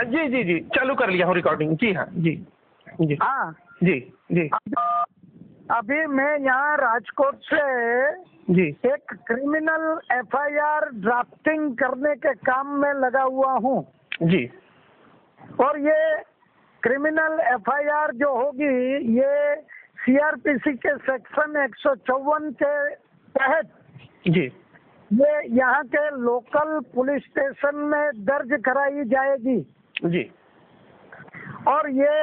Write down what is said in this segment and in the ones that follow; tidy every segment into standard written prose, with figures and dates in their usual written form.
जी जी जी, चालू कर लिया हूँ रिकॉर्डिंग। जी हाँ, जी जी हाँ जी जी अभी मैं यहाँ राजकोट से जी एक क्रिमिनल एफआईआर ड्राफ्टिंग करने के काम में लगा हुआ हूँ। जी और ये क्रिमिनल एफआईआर जो होगी ये सीआरपीसी के सेक्शन 154 के तहत जी ये यहाँ के लोकल पुलिस स्टेशन में दर्ज कराई जाएगी। जी और ये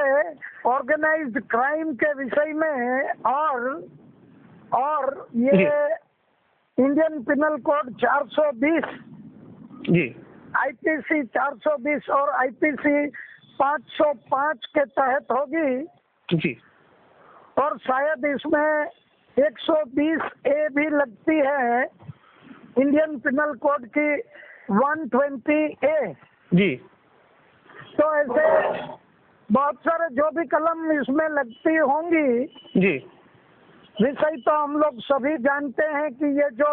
ऑर्गेनाइज्ड क्राइम के विषय में और ये इंडियन पिनल कोड 420 जी आईपीसी 420 और आईपीसी 505 के तहत होगी। जी और शायद इसमें 120 ए भी लगती है, इंडियन पिनल कोड की 120 ए। जी तो ऐसे बहुत सारे जो भी कलम इसमें लगती होंगी, जी विषय तो हम लोग सभी जानते हैं कि ये जो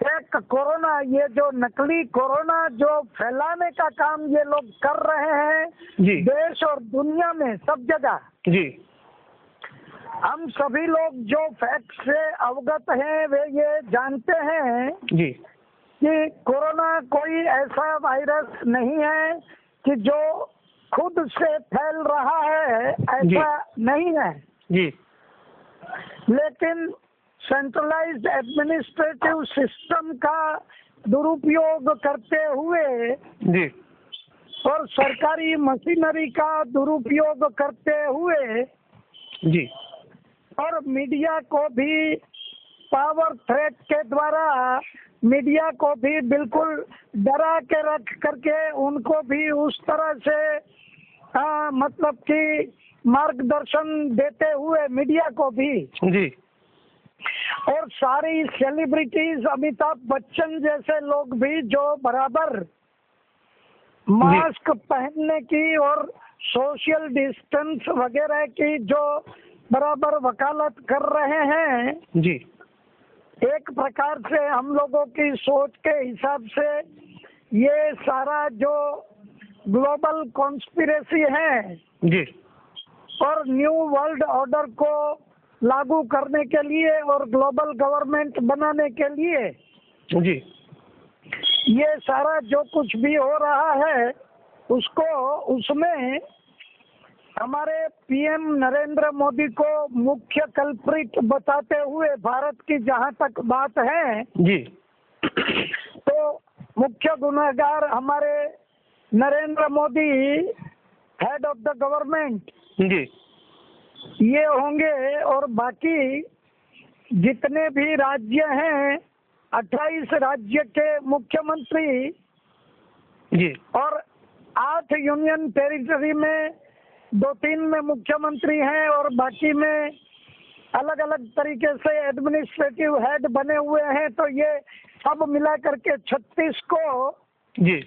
एक कोरोना, ये जो नकली कोरोना जो फैलाने का काम ये लोग कर रहे हैं जी देश और दुनिया में सब जगह, जी हम सभी लोग जो फैक्ट से अवगत हैं वे ये जानते हैं जी कि कोरोना कोई ऐसा वायरस नहीं है कि जो खुद से फैल रहा है, ऐसा नहीं है। जी लेकिन सेंट्रलाइज्ड एडमिनिस्ट्रेटिव सिस्टम का दुरुपयोग करते हुए जी और सरकारी मशीनरी का दुरुपयोग करते हुए जी और मीडिया को भी पावर थ्रेट के द्वारा मीडिया को भी बिल्कुल डरा के रख करके उनको भी उस तरह से मतलब कि मार्गदर्शन देते हुए मीडिया को भी, जी और सारी सेलिब्रिटीज अमिताभ बच्चन जैसे लोग भी जो बराबर मास्क पहनने की और सोशल डिस्टेंस वगैरह की जो बराबर वकालत कर रहे हैं, जी एक प्रकार से हम लोगों की सोच के हिसाब से ये सारा जो ग्लोबल कॉन्स्पिरेसी है जी और न्यू वर्ल्ड ऑर्डर को लागू करने के लिए और ग्लोबल गवर्नमेंट बनाने के लिए जी ये सारा जो कुछ भी हो रहा है उसको उसमें हमारे पीएम नरेंद्र मोदी को मुख्य कल्प्रिट बताते हुए भारत की जहां तक बात है जी तो मुख्य गुनहगार हमारे Narendra Modi head of the government ji ये होंगे। और बाकी जितने भी राज्य हैं 28 राज्य के मुख्यमंत्री जी और 8 यूनियन टेरिटरी में 2-3 में मुख्यमंत्री हैं और बाकी में अलग अलग तरीके से एडमिनिस्ट्रेटिव हेड बने हुए हैं। तो ये सब मिला करके 36 को जी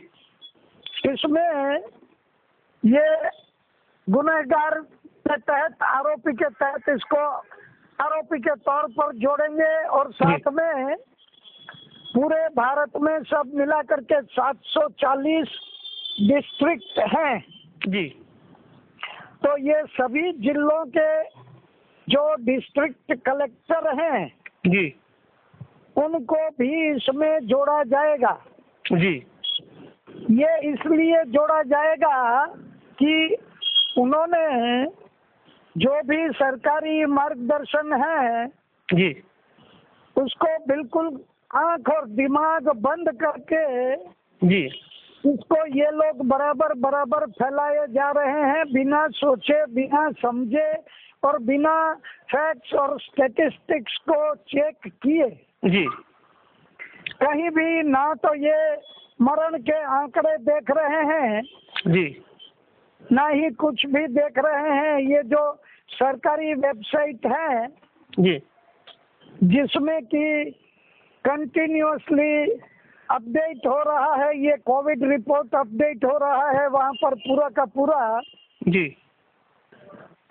इसमें ये गुनहगार के तहत आरोपी के तहत इसको आरोपी के तौर पर जोड़ेंगे। और साथ में पूरे भारत में सब मिला करके 740 डिस्ट्रिक्ट हैं जी तो ये सभी जिलों के जो डिस्ट्रिक्ट कलेक्टर हैं जी उनको भी इसमें जोड़ा जाएगा। जी ये इसलिए जोड़ा जाएगा कि उन्होंने जो भी सरकारी मार्गदर्शन है जी उसको बिल्कुल आंख और दिमाग बंद करके जी इसको ये लोग बराबर फैलाए जा रहे हैं बिना सोचे, बिना समझे और बिना फैक्ट्स और स्टैटिस्टिक्स को चेक किए। जी कहीं भी ना तो ये मरण के आंकड़े देख रहे हैं जी ना ही कुछ भी देख रहे हैं। ये जो सरकारी वेबसाइट है जी जिसमें कि कंटिन्यूअसली अपडेट हो रहा है, ये कोविड रिपोर्ट अपडेट हो रहा है वहाँ पर पूरा का पूरा, जी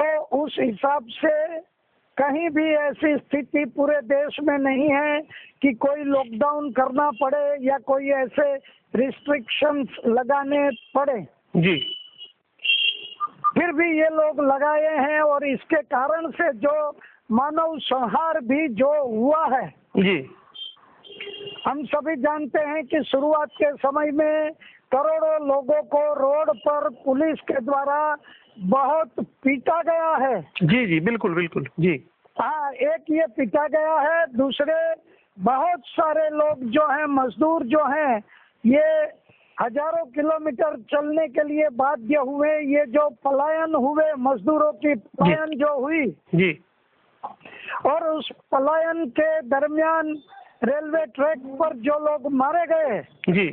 तो उस हिसाब से कहीं भी ऐसी स्थिति पूरे देश में नहीं है कि कोई लॉकडाउन करना पड़े या कोई ऐसे रिस्ट्रिक्शंस लगाने पड़े। जी फिर भी ये लोग लगाए हैं, और इसके कारण से जो मानव संहार भी जो हुआ है, जी हम सभी जानते हैं कि शुरुआत के समय में करोड़ों लोगों को रोड पर पुलिस के द्वारा बहुत पीटा गया है। जी जी बिल्कुल बिल्कुल जी। हाँ, एक ये पीटा गया है, दूसरे बहुत सारे लोग जो हैं, मजदूर जो हैं, ये हजारों किलोमीटर चलने के लिए बाध्य हुए। ये जो पलायन हुए, मजदूरों की पलायन जो हुई जी और उस पलायन के दरमियान रेलवे ट्रैक पर जो लोग मारे गए, जी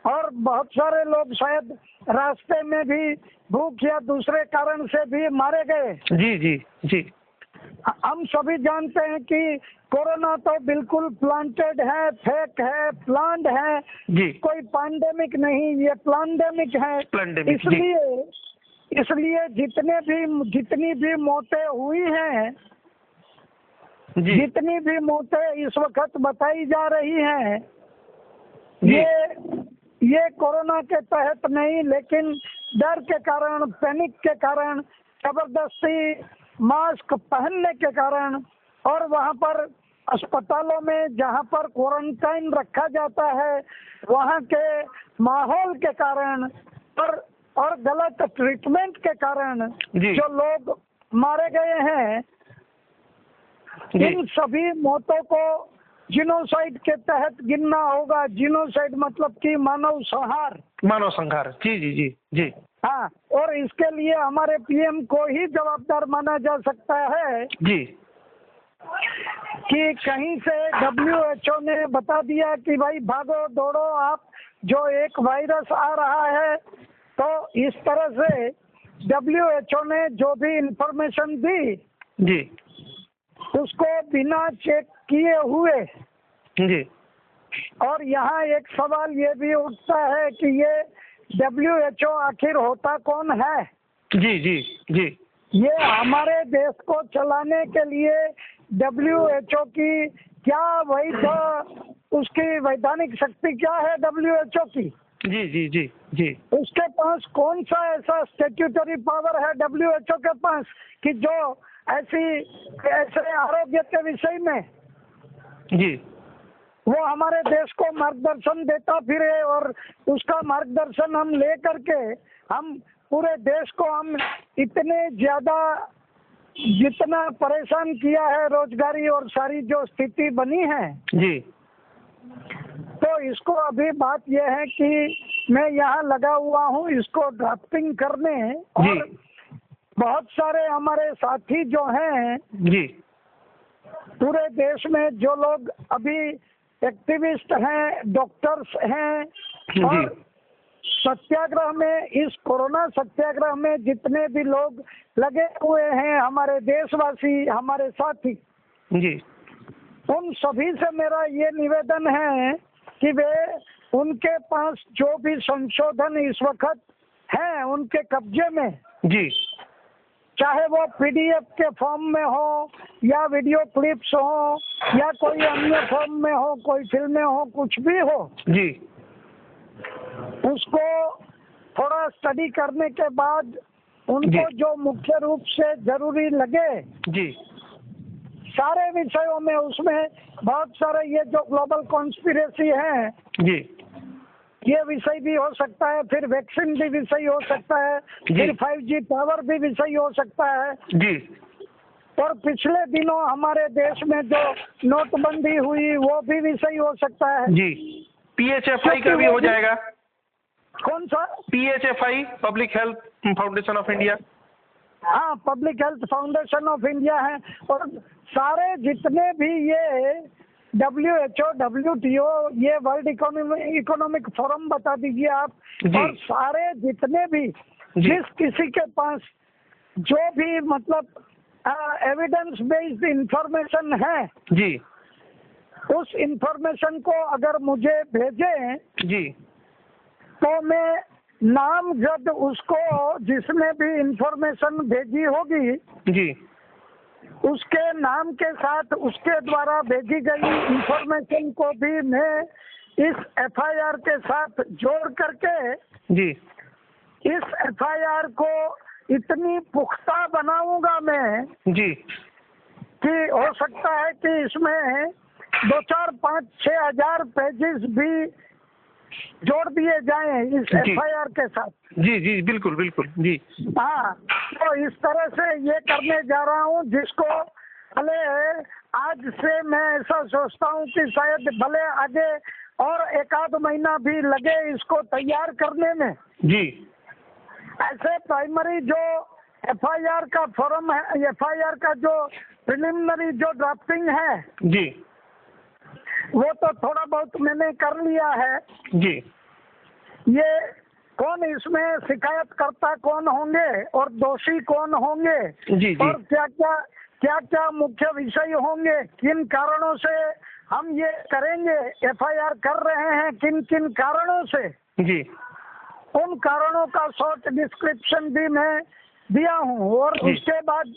और बहुत सारे लोग शायद रास्ते में भी भूख या दूसरे कारण से भी मारे गए। जी जी जी हम सभी जानते हैं कि कोरोना तो बिल्कुल प्लांटेड है, फेक है, प्लान्ड है, जी कोई पैंडेमिक नहीं, ये प्लांडेमिक है। Plandemic, जी। इसलिए जितनी भी मौतें हुई हैं, जी जितनी भी मौतें इस वक्त बताई जा रही हैं, जी ये कोरोना के तहत नहीं, लेकिन डर के कारण, पैनिक के कारण, जबरदस्ती मास्क पहनने के कारण, और वहाँ पर अस्पतालों में जहाँ पर क्वारंटाइन रखा जाता है, वहाँ के माहौल के कारण, और गलत ट्रीटमेंट के कारण जी। जो लोग मारे गए हैं, जी इन सभी मौतों को जिनोसाइड के तहत गिनना होगा। जिनोसाइड मतलब कि मानव संहार। मानव संहार, जी जी जी जी हाँ, और इसके लिए हमारे पीएम को ही जवाबदार माना जा सकता है जी कि कहीं से WHO ने बता दिया कि भाई भागो दौड़ो आप, जो एक वायरस आ रहा है। तो इस तरह से WHO ने जो भी इंफॉर्मेशन दी, जी उसको बिना चेक किए हुए, जी और यहाँ एक सवाल ये भी उठता है कि ये WHO आखिर होता कौन है? जी जी जी ये हमारे देश को चलाने के लिए WHO की क्या उसकी वैधानिक शक्ति क्या है WHO की? जी जी जी जी उसके पास कौन सा ऐसा स्टैट्यूटरी पावर है WHO के पास कि जो ऐसे आरोग्य के विषय में जी वो हमारे देश को मार्गदर्शन देता फिरे, और उसका मार्गदर्शन हम ले करके हम पूरे देश को हम इतने ज्यादा जितना परेशान किया है, रोजगारी और सारी जो स्थिति बनी है जी तो इसको अभी बात यह है कि मैं यहाँ लगा हुआ हूँ इसको ड्राफ्टिंग करने, और बहुत सारे हमारे साथी जो हैं जी पूरे देश में, जो लोग अभी एक्टिविस्ट हैं, डॉक्टर्स हैं, और सत्याग्रह में, इस कोरोना सत्याग्रह में जितने भी लोग लगे हुए हैं, हमारे देशवासी, हमारे साथी, जी उन सभी से मेरा ये निवेदन है कि वे उनके पास जो भी संशोधन इस वक्त है उनके कब्जे में, जी चाहे वो PDF के फॉर्म में हो या वीडियो क्लिप्स हो या कोई अन्य फॉर्म में हो, कोई फिल्में हो, कुछ भी हो, जी उसको थोड़ा स्टडी करने के बाद उनको जो मुख्य रूप से जरूरी लगे, जी सारे विषयों में, उसमें बहुत सारे ये जो ग्लोबल कॉन्स्पिरेसी है, जी ये विषय भी हो सकता है, फिर वैक्सीन भी विषय हो सकता है, फिर 5G टावर भी विषय हो सकता है, जी और पिछले दिनों हमारे देश में जो नोटबंदी हुई वो भी विषय हो सकता है। जी PHFI का भी हो जाएगा। कौन सा? PHFI, public health foundation of India. हाँ, public health foundation of India है, और सारे जितने भी ये WHO, WTO, ये वर्ल्ड इकोनॉमिक फोरम बता दीजिए आप, और सारे जितने भी जिस किसी के पास जो भी मतलब एविडेंस बेस्ड इंफॉर्मेशन है, जी उस इंफॉर्मेशन को अगर मुझे भेजें जी तो मैं नामजद उसको, जिसने भी इंफॉर्मेशन भेजी होगी, जी उसके नाम के साथ उसके द्वारा भेजी गई इंफॉर्मेशन को भी मैं इस FIR के साथ जोड़ करके जी इस एफआईआर को इतनी पुख्ता बनाऊंगा मैं जी कि हो सकता है कि इसमें 2-4-5-6 हजार पेजेस भी जोड़ दिए जाएं इस जी। एफआईआर के साथ। जी जी बिल्कुल बिल्कुल जी। हाँ, तो इस तरह से ये करने जा रहा हूँ जिसको भले आज से मैं ऐसा सोचता हूँ कि शायद भले आगे और 1-आध महीना भी लगे इसको तैयार करने में। जी ऐसे प्राइमरी जो एफआईआर का फॉर्म है, एफआईआर का जो प्रिलिमिनरी जो ड्राफ्टिंग है जी वो तो थोड़ा बहुत मैंने कर लिया है। जी ये कौन इसमें शिकायतकर्ता कौन होंगे और दोषी कौन होंगे जी जी और क्या क्या मुख्य विषय होंगे, किन कारणों से हम ये करेंगे, एफआईआर कर रहे हैं किन किन कारणों से, जी उन कारणों का शॉर्ट डिस्क्रिप्शन भी मैं दिया हूँ। और जी। उसके बाद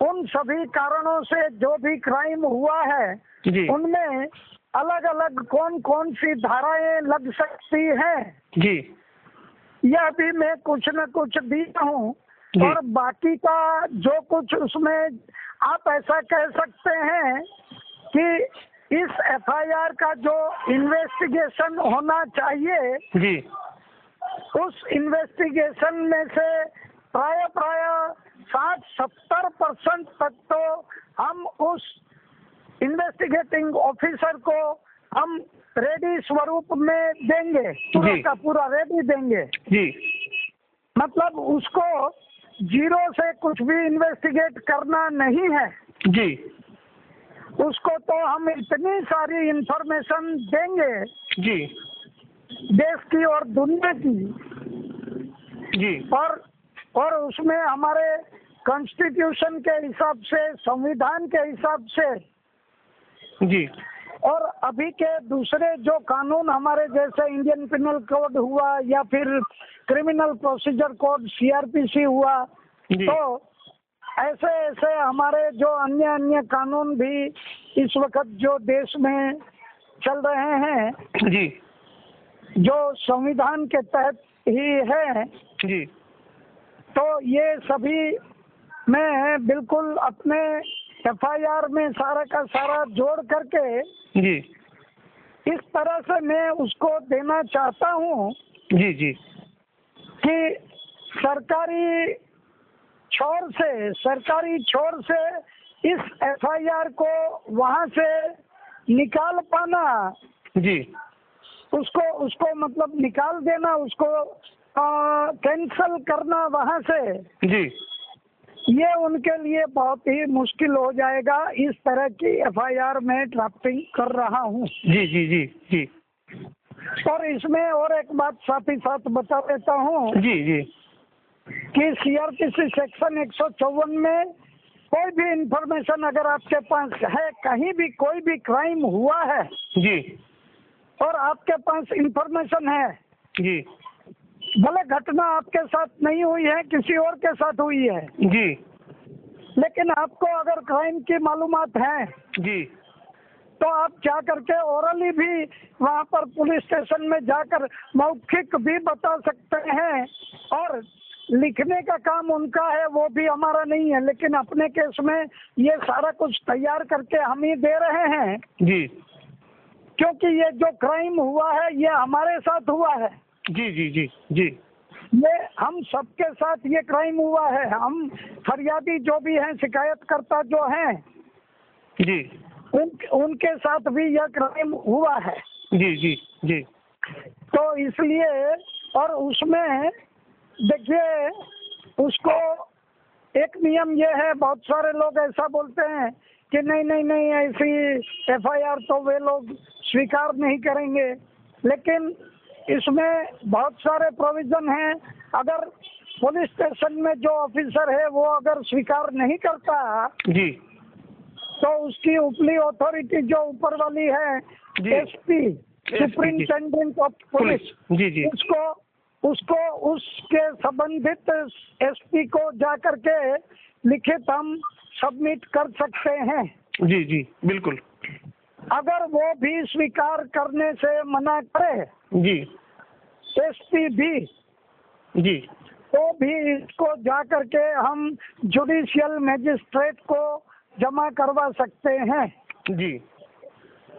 उन सभी कारणों से जो भी क्राइम हुआ है जी उनमें अलग अलग कौन कौन सी धाराएं लग सकती हैं, जी यह भी मैं कुछ न कुछ दिया हूँ। जी। और बाकी का जो कुछ उसमें आप ऐसा कह सकते हैं कि इस एफआईआर का जो इन्वेस्टिगेशन होना चाहिए जी उस इन्वेस्टिगेशन में से प्राय 60-70% तक तो हम उस इन्वेस्टिगेटिंग ऑफिसर को हम रेडी स्वरूप में देंगे, पूरा जी। का पूरा रेडी देंगे। जी मतलब उसको जीरो से कुछ भी इन्वेस्टिगेट करना नहीं है, जी उसको तो हम इतनी सारी इंफॉर्मेशन देंगे जी देश की और दुनिया की, जी और उसमें हमारे कॉन्स्टिट्यूशन के हिसाब से, संविधान के हिसाब से जी और अभी के दूसरे जो कानून हमारे जैसे इंडियन पिनल कोड हुआ या फिर क्रिमिनल प्रोसीजर कोड सीआरपीसी हुआ, जी तो ऐसे ऐसे हमारे जो अन्य अन्य कानून भी इस वक्त जो देश में चल रहे हैं जी जो संविधान के तहत ही है, जी तो ये सभी मैं बिल्कुल अपने एफआईआर में सारा का सारा जोड़ करके जी इस तरह से मैं उसको देना चाहता हूँ जी जी कि सरकारी छोर से इस एफआईआर को वहाँ से निकाल पाना, जी उसको मतलब निकाल देना, उसको कैंसल करना वहाँ से, जी ये उनके लिए बहुत ही मुश्किल हो जाएगा। इस तरह की एफआईआर में ड्राफ्टिंग कर रहा हूँ। जी जी जी जी और इसमें और एक बात साथ ही साथ बता देता हूँ जी जी कि सीआरपीसी सेक्शन 154 में कोई भी इंफॉर्मेशन अगर आपके पास है, कहीं भी कोई भी क्राइम हुआ है जी और आपके पास इंफॉर्मेशन है, जी भले घटना आपके साथ नहीं हुई है, किसी और के साथ हुई है, जी लेकिन आपको अगर क्राइम की मालूमात है जी तो आप जा करके ओरली भी वहाँ पर पुलिस स्टेशन में जाकर मौखिक भी बता सकते हैं। और लिखने का काम उनका है, वो भी हमारा नहीं है, लेकिन अपने केस में ये सारा कुछ तैयार करके हम ही दे रहे हैं जी क्योंकि ये जो क्राइम हुआ है ये हमारे साथ हुआ है। जी जी जी जी ये हम सबके साथ ये क्राइम हुआ है। हम फरियादी जो भी हैं, शिकायतकर्ता जो हैं, जी उनके साथ भी यह क्राइम हुआ है। जी जी जी तो इसलिए और उसमें देखिए उसको एक नियम ये है, बहुत सारे लोग ऐसा बोलते हैं कि नहीं ऐसी एफआईआर तो वे लोग स्वीकार नहीं करेंगे, लेकिन इसमें बहुत सारे प्रोविजन हैं। अगर पुलिस स्टेशन में जो ऑफिसर है वो अगर स्वीकार नहीं करता जी तो उसकी उपली अथॉरिटी जो ऊपर वाली है एसपी, सुप्रिंटेंडेंट ऑफ पुलिस, जी जी उसको उसके संबंधित एसपी को जा करके लिखित हम सबमिट कर सकते हैं। जी जी बिल्कुल। अगर वो भी स्वीकार करने से मना करे जी एसपी भी, जी तो भी इसको जा करके हम जुडिशियल मैजिस्ट्रेट को जमा करवा सकते हैं जी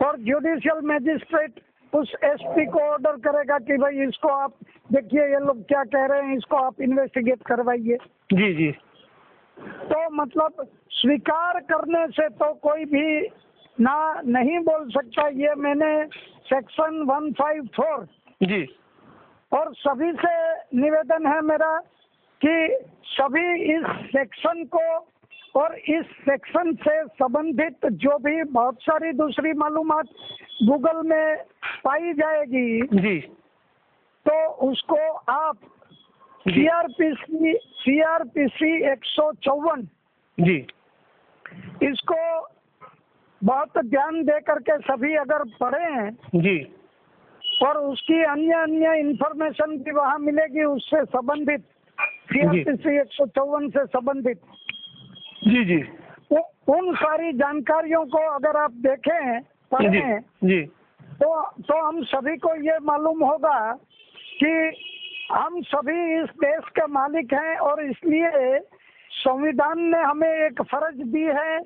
और जुडिशियल मैजिस्ट्रेट उस एसपी को ऑर्डर करेगा कि भाई इसको आप देखिए ये लोग क्या कह रहे हैं, इसको आप इन्वेस्टिगेट करवाइए। जी जी तो मतलब स्वीकार करने से तो कोई भी ना नहीं बोल सकता। ये मैंने सेक्शन 154 जी और सभी से निवेदन है मेरा कि सभी इस सेक्शन को और इस सेक्शन से संबंधित जो भी बहुत सारी दूसरी मालूमात गूगल में पाई जाएगी जी तो उसको आप सीआरपीसी 154 जी इसको बहुत ध्यान दे करके सभी अगर पढ़ें जी और उसकी अन्य इंफॉर्मेशन भी वहाँ मिलेगी उससे संबंधित, सीआरपीसी 154 से संबंधित। जी जी उन सारी जानकारियों को अगर आप देखें पढ़ें जी तो हम सभी को ये मालूम होगा कि हम सभी इस देश के मालिक हैं और इसलिए संविधान ने हमें एक फर्ज दी है।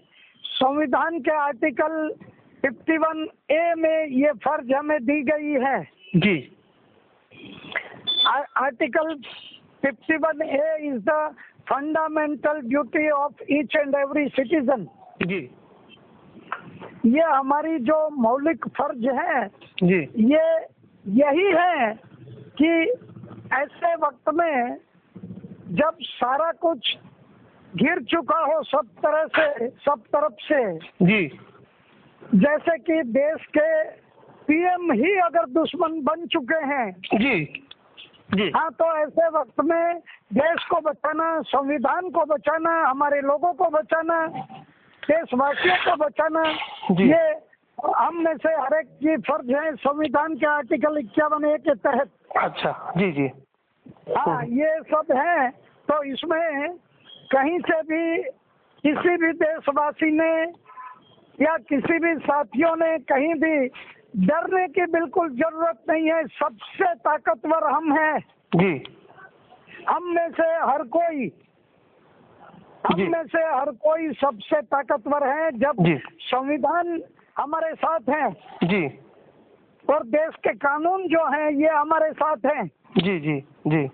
संविधान के आर्टिकल 51A में ये फर्ज हमें दी गई है। जी article 51A is the fundamental duty of each and every citizen. जी ये हमारी जो मौलिक फर्ज है जी ये यही है कि ऐसे वक्त में जब सारा कुछ गिर चुका हो सब तरफ से जी जैसे कि देश के पीएम ही अगर दुश्मन बन चुके हैं जी जी हाँ, तो ऐसे वक्त में देश को बचाना, संविधान को बचाना, हमारे लोगों को बचाना, देशवासियों को बचाना, ये हम में से हर एक की फर्ज है संविधान के आर्टिकल 51A के तहत। अच्छा जी जी हाँ, ये सब है। तो इसमें कहीं से भी किसी भी देशवासी ने या किसी भी साथियों ने कहीं भी डरने की बिल्कुल जरूरत नहीं है। सबसे ताकतवर हम हैं। जी हम में से हर कोई सबसे ताकतवर है जब संविधान हमारे साथ है जी और देश के कानून जो हैं ये हमारे साथ हैं। जी जी जी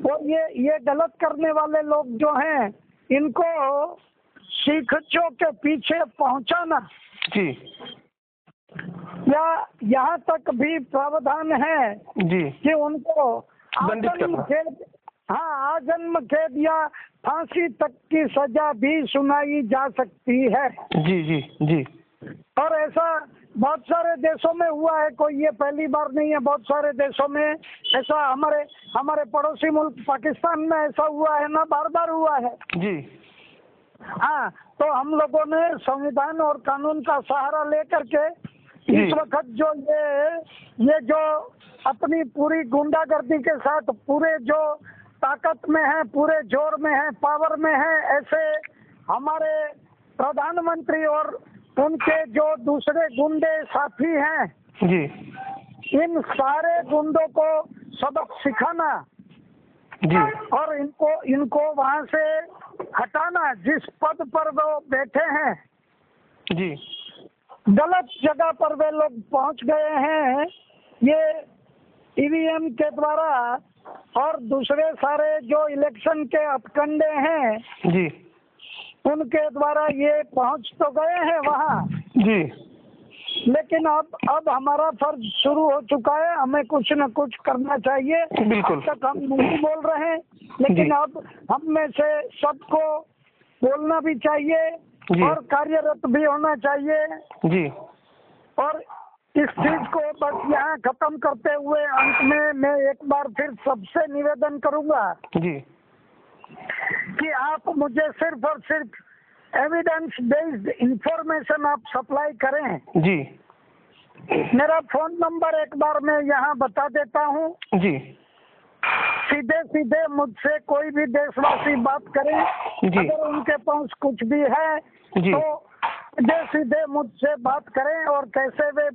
और ये गलत करने वाले लोग जो हैं इनको शिक्षकों के पीछे पहुंचाना जी या यहाँ तक भी प्रावधान है जी कि उनको दंडित करना। आजन्म कैद या फांसी तक की सजा भी सुनाई जा सकती है। जी जी जी और ऐसा बहुत सारे देशों में हुआ है, कोई ये पहली बार नहीं है। बहुत सारे देशों में ऐसा हमारे पड़ोसी मुल्क पाकिस्तान में ऐसा हुआ है ना, बार बार हुआ है। जी हाँ, तो हम लोगों ने संविधान और कानून का सहारा लेकर के इस वक्त जो ये जो अपनी पूरी गुंडागर्दी के साथ पूरे जो ताकत में है, पूरे जोर में है, पावर में है, ऐसे हमारे प्रधानमंत्री और उनके जो दूसरे गुंडे साथी हैं जी इन सारे गुंडों को सबक सिखाना जी और इनको वहां से हटाना। जिस पद पर वो बैठे हैं जी गलत जगह पर वे लोग पहुंच गए हैं। ये ईवीएम के द्वारा और दूसरे सारे जो इलेक्शन के अपकंडे हैं जी उनके द्वारा ये पहुंच तो गए हैं वहाँ जी लेकिन अब हमारा फर्ज शुरू हो चुका है। हमें कुछ न कुछ करना चाहिए। बिल्कुल। अब तक हम नहीं बोल रहे हैं लेकिन अब हम में से सबको बोलना भी चाहिए और कार्यरत भी होना चाहिए। जी और इस चीज को बस यहाँ खत्म करते हुए अंत में मैं एक बार फिर सबसे निवेदन करूंगा जी कि आप मुझे सिर्फ और सिर्फ एविडेंस बेस्ड इंफॉर्मेशन आप सप्लाई करें। जी मेरा फोन नंबर एक बार मैं यहाँ बता देता हूँ। जी सीधे मुझसे कोई भी देशवासी बात करे, अगर उनके पास कुछ भी है तो सीधे मुझसे बात करें और कैसे वे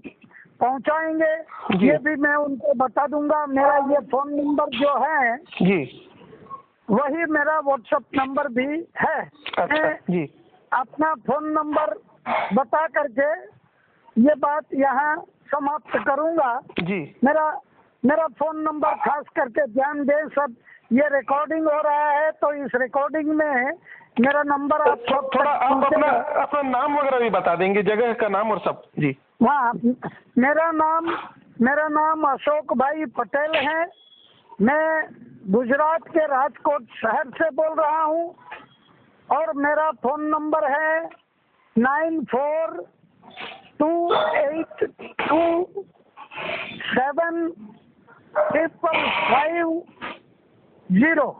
पहुंचाएंगे, जी। ये भी मैं उनको बता दूंगा। मेरा ये फोन नंबर जो है जी। वही मेरा व्हाट्सएप नंबर भी है। अच्छा मैं जी। अपना फोन नंबर बता करके ये बात यहाँ समाप्त करूंगा। जी। मेरा फोन नंबर खास करके ध्यान दें सब। ये रिकॉर्डिंग हो रहा है तो इस रिकॉर्डिंग में मेरा नंबर आप सब थोड़ा तक आप अपना पहुंचेगा। अपना नाम वगैरह भी बता देंगे, जगह का नाम और सब। जी। हाँ, मेरा नाम अशोक भाई पटेल है। मैं गुजरात के राजकोट शहर से बोल रहा हूँ और मेरा फोन नंबर है 9428275550।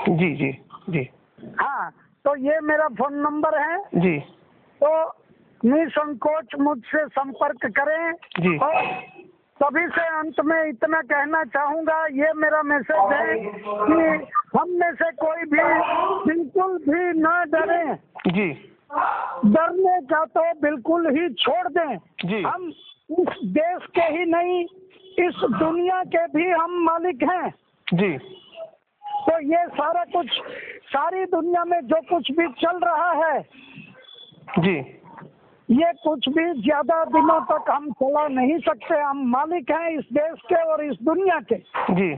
जी। जी। जी। हाँ, तो ये मेरा फोन नंबर है। जी। तो निसंकोच मुझसे संपर्क करें। जी। और सभी से अंत में इतना कहना चाहूंगा, ये मेरा मैसेज है कि हम में से कोई भी बिल्कुल भी न डरें। जी। डरने का तो बिल्कुल ही छोड़ दें। जी। हम इस देश के ही नहीं, इस दुनिया के भी हम मालिक हैं। जी। तो ये सारा कुछ, सारी दुनिया में जो कुछ भी चल रहा है, जी। ये कुछ भी ज्यादा दिनों तक हम चला नहीं सकते। हम मालिक हैं इस देश के और इस दुनिया के। जी।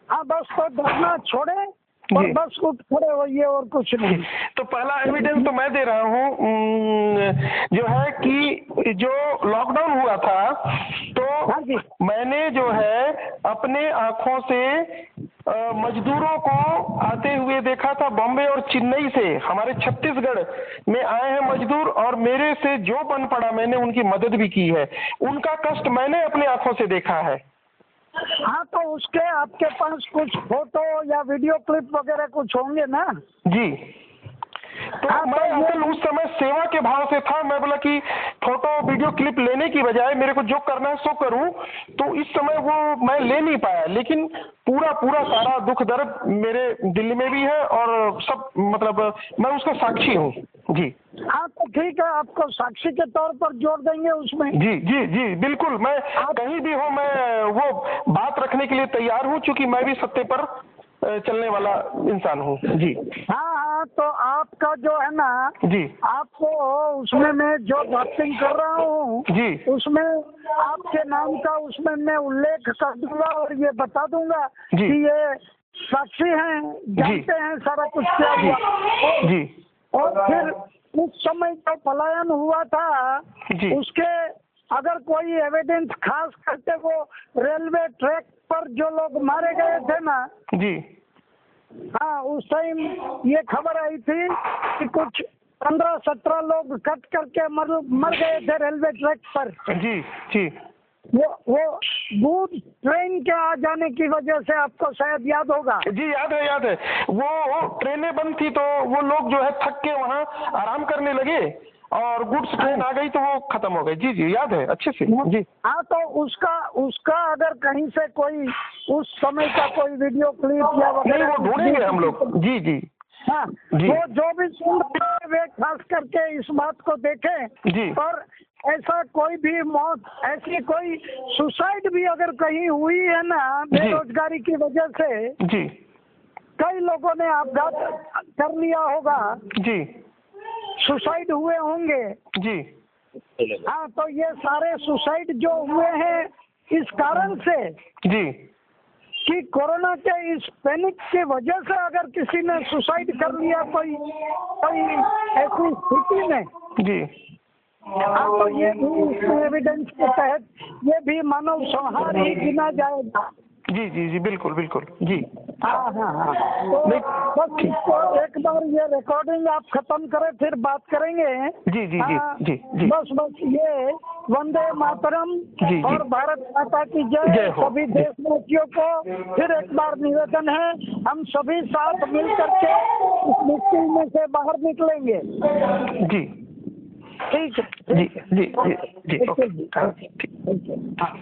हाँ, बस तो डरना छोड़े और जी। बस उठ खड़े होइए और कुछ नहीं। तो पहला एविडेंस तो मैं दे रहा हूँ, जो है कि जो लॉकडाउन हुआ था तो हाँ जी। मैंने जो है अपने आंखों से मजदूरों को आते हुए देखा था। बॉम्बे और चेन्नई से हमारे छत्तीसगढ़ में आए हैं मजदूर, और मेरे से जो बन पड़ा मैंने उनकी मदद भी की है। उनका कष्ट मैंने अपनी आंखों से देखा है। हाँ, तो उसके आपके पास कुछ फोटो या वीडियो क्लिप वगैरह कुछ होंगे ना? जी। तो हाँ, मैं असल उस समय सेवा के भाव से था। मैं बोला कि फोटो वीडियो क्लिप लेने की बजाय मेरे को जो करना है सो करूं। तो इस समय वो मैं ले नहीं पाया, लेकिन पूरा सारा दुख दर्द मेरे दिल में भी है और सब, मतलब मैं उसका साक्षी हूँ। जी। हाँ, तो ठीक है, आपको साक्षी के तौर पर जोड़ देंगे उसमें। जी। जी। जी बिल्कुल, मैं कहीं भी हो मैं वो बात रखने के लिए तैयार हूँ, क्योंकि मैं भी सत्य पर चलने वाला इंसान हूँ। जी। हाँ, तो आपका जो है ना, जी। आपको उसमें मैं जो बातें कर रहा हूँ जी। उसमें आपके नाम का उसमें मैं उल्लेख कर दूंगा और ये बता दूंगा जी। कि ये साक्षी हैं, जानते हैं सारा कुछ क्या हुआ। जी। और फिर उस समय जो पलायन हुआ था जी। उसके अगर कोई एविडेंस खास करके वो रेलवे ट्रैक पर जो लोग मारे गए थे ना। जी। हाँ, उस टाइम ये खबर आई थी कि कुछ 15-17 लोग कट करके मर गए थे रेलवे ट्रैक पर। जी। जी। वो गुड ट्रेन के आ जाने की वजह से, आपको शायद याद होगा। जी याद है, याद है। वो ट्रेनें बंद थी तो वो लोग जो है थक के वहाँ आराम करने लगे और गुड्स ट्रेन आ गई तो वो खत्म हो गई। जी। जी याद है अच्छे से। जी। हाँ, तो उसका अगर कहीं से कोई उस समय का कोई वीडियो क्लिप या नहीं, वो ढूंढेंगे हम लोग। जी। जी। हाँ, जी। वो जो भी सुन रहे हैं वे खास करके इस बात को देखें। जी। और ऐसा कोई भी मौत, ऐसी कोई सुसाइड भी अगर कहीं हुई है ना बेरोजगारी की वजह से, जी। कई लोगों ने आपघात कर लिया होगा, जी। सुसाइड हुए होंगे। जी। हाँ, तो ये सारे सुसाइड जो हुए हैं इस कारण से जी। कि कोरोना के इस पैनिक की वजह से अगर किसी ने सुसाइड कर लिया कोई ऐसी स्थिति में। जी। हाँ, तो ये भी इसमें एविडेंस के तहत ये भी मानव संहार ही गिना जाएगा। जी। जी। जी बिल्कुल बिल्कुल। जी। हाँ। तो बस इसको एक बार ये रिकॉर्डिंग आप खत्म करें फिर बात करेंगे। जी। जी। हाँ, जी। जी। बस ये वंदे मातरम जी। और भारत माता की जय हो। सभी देशवासियों को फिर एक बार निवेदन है, हम सभी साथ मिल करके इस मुश्किल में से बाहर निकलेंगे। जी। ठीक है। जी। जी। जी। जी। ओके। हाँ, ठीक। हाँ।